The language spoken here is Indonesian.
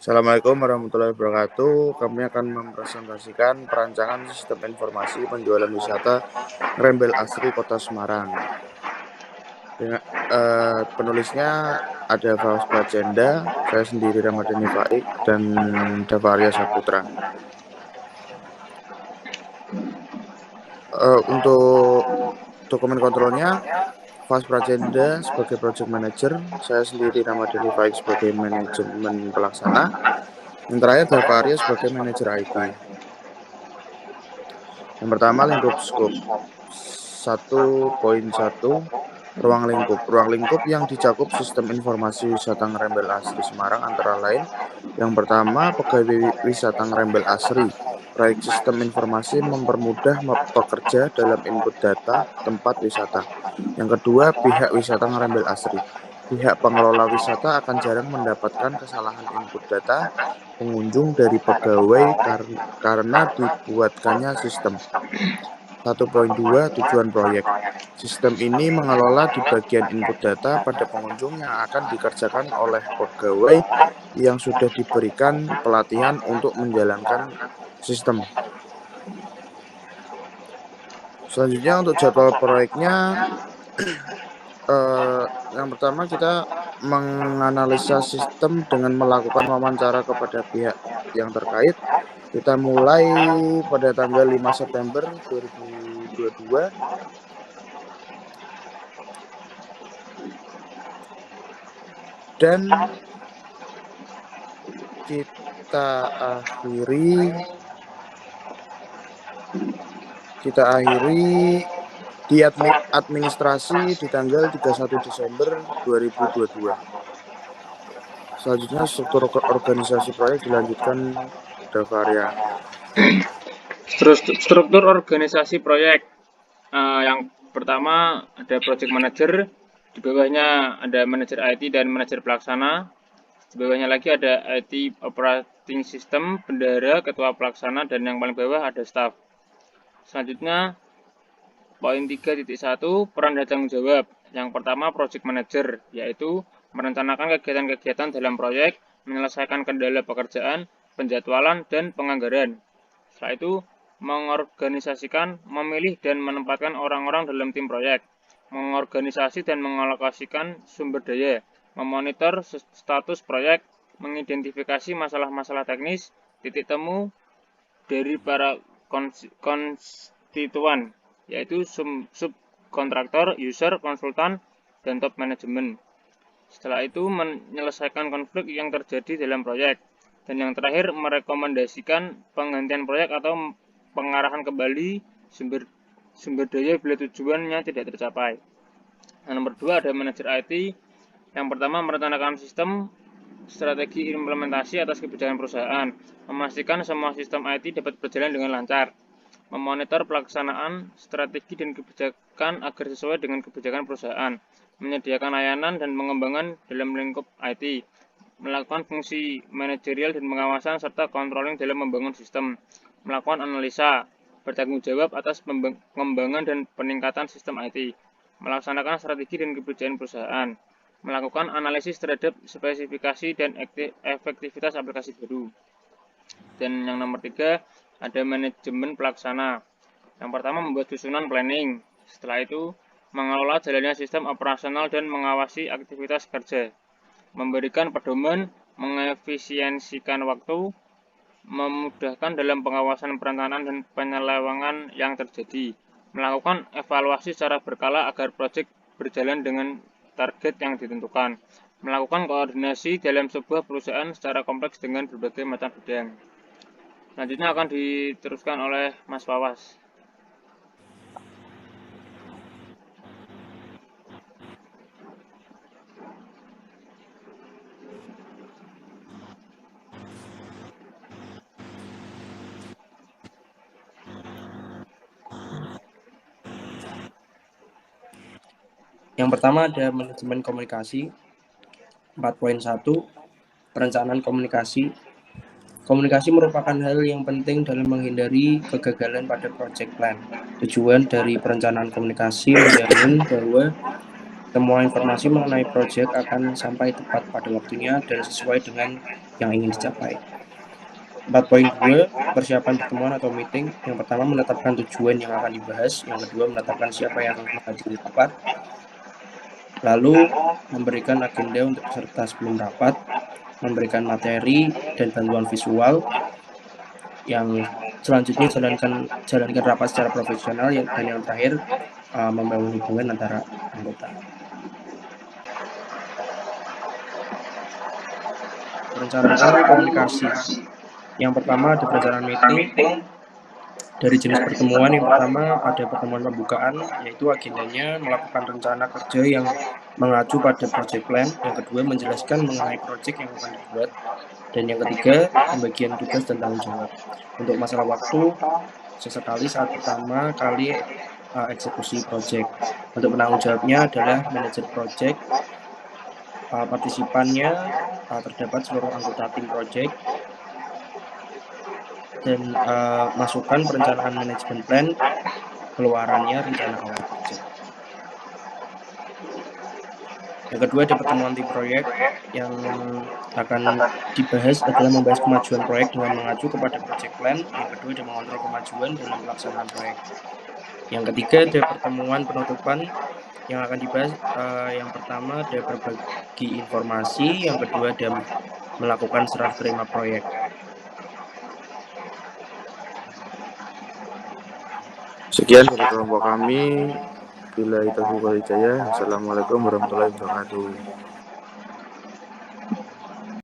Assalamualaikum warahmatullahi wabarakatuh. Kami akan mempresentasikan perancangan sistem informasi penjualan wisata Rembel Asri Kota Semarang. Penulisnya ada Faus Prajenda, saya sendiri Ramadhani Faik, dan Davaria Saputra. Untuk dokumen kontrolnya, Faus Prajenda sebagai project manager, saya sendiri Ramadhani Faik sebagai manajemen pelaksana, yang terakhir Davaria sebagai manajer IT. Yang pertama, lingkup scope 1.1 ruang lingkup. Ruang lingkup yang dicakup sistem informasi wisata Ngerembel Asri Semarang antara lain yang pertama, pegawai wisata Ngerembel Asri. Proyek sistem informasi mempermudah pekerja dalam input data tempat wisata. Yang kedua, pihak wisata Ngerembel Asri. Pihak pengelola wisata akan jarang mendapatkan kesalahan input data pengunjung dari pegawai karena dibuatkannya sistem. 1.2 Tujuan proyek. Sistem ini mengelola di bagian input data pada pengunjung yang akan dikerjakan oleh pegawai yang sudah diberikan pelatihan untuk menjalankan sistem. Selanjutnya untuk jadwal proyeknya, yang pertama kita menganalisa sistem dengan melakukan wawancara kepada pihak yang terkait. Kita mulai pada tanggal 5 September 2022 dan kita akhiri di administrasi di tanggal 31 Desember 2022. Selanjutnya struktur organisasi proyek dilanjutkan Davaria. Struktur organisasi proyek. Yang pertama ada project manager, di bawahnya ada manajer IT dan manajer pelaksana. Di bawahnya lagi ada IT operating system, bendahara, ketua pelaksana, dan yang paling bawah ada staff. Selanjutnya poin 3.1 peran dan tanggung jawab. Yang pertama project manager, yaitu merencanakan kegiatan-kegiatan dalam proyek, menyelesaikan kendala pekerjaan, penjadwalan, dan penganggaran. Setelah itu mengorganisasikan, memilih dan menempatkan orang-orang dalam tim proyek, mengorganisasi dan mengalokasikan sumber daya, memonitor status proyek, mengidentifikasi masalah-masalah teknis, titik temu dari para konstituen, yaitu subkontraktor, user, konsultan, dan top manajemen. Setelah itu menyelesaikan konflik yang terjadi dalam proyek. Dan yang terakhir merekomendasikan penggantian proyek atau pengarahan kembali sumber daya bila tujuannya tidak tercapai. Nah, nomor 2 ada manajer IT. Yang pertama merencanakan sistem strategi implementasi atas kebijakan perusahaan, memastikan semua sistem IT dapat berjalan dengan lancar, memonitor pelaksanaan strategi dan kebijakan agar sesuai dengan kebijakan perusahaan, menyediakan layanan dan pengembangan dalam lingkup IT, melakukan fungsi manajerial dan pengawasan serta controlling dalam membangun sistem, melakukan analisa, bertanggung jawab atas pengembangan dan peningkatan sistem IT, melaksanakan strategi dan kebijakan perusahaan, melakukan analisis terhadap spesifikasi dan efektivitas aplikasi baru. Dan yang nomor 3 ada manajemen pelaksana. Yang pertama membuat susunan planning. Setelah itu mengelola jalannya sistem operasional dan mengawasi aktivitas kerja, memberikan pedoman, mengefisiensikan waktu, memudahkan dalam pengawasan perencanaan dan penyelewengan yang terjadi, melakukan evaluasi secara berkala agar proyek berjalan dengan target yang ditentukan, melakukan koordinasi dalam sebuah perusahaan secara kompleks dengan berbagai macam bidang. Selanjutnya akan diteruskan oleh Mas Fawas. Yang pertama ada manajemen komunikasi. 4.1 perencanaan komunikasi. Komunikasi merupakan hal yang penting dalam menghindari kegagalan pada project plan. Tujuan dari perencanaan komunikasi menjamin bahwa semua informasi mengenai proyek akan sampai tepat pada waktunya dan sesuai dengan yang ingin dicapai. 4.2 persiapan pertemuan atau meeting. Yang pertama menetapkan tujuan yang akan dibahas, yang kedua menetapkan siapa yang akan menghadiri rapat, lalu memberikan agenda untuk peserta sebelum rapat, memberikan materi dan bantuan visual, yang selanjutnya jalankan rapat secara profesional, dan yang terakhir membangun hubungan antara anggota. Perencanaan komunikasi. Yang pertama ada perencanaan meeting. Dari jenis pertemuan, yang pertama ada pertemuan pembukaan, yaitu agendanya melakukan rencana kerja yang mengacu pada project plan. Yang kedua menjelaskan mengenai project yang akan dibuat. Dan yang ketiga pembagian tugas dan tanggung jawab. Untuk masalah waktu, sesekali saat pertama kali eksekusi project. Untuk penanggung jawabnya adalah manajer project. Partisipannya terdapat seluruh anggota tim project. Dan masukan perencanaan manajemen plan, keluarannya rencana awal project. Yang kedua ada pertemuan tim proyek. Yang akan dibahas adalah membahas kemajuan proyek dengan mengacu kepada project plan. Yang kedua ada mengontrol kemajuan dalam pelaksanaan proyek. Yang ketiga ada pertemuan penutupan. Yang akan dibahas yang pertama ada berbagi informasi, yang kedua ada melakukan serah terima proyek. Sekian dari kelompok kami. Bila itu Hidayah. Assalamualaikum warahmatullahi wabarakatuh.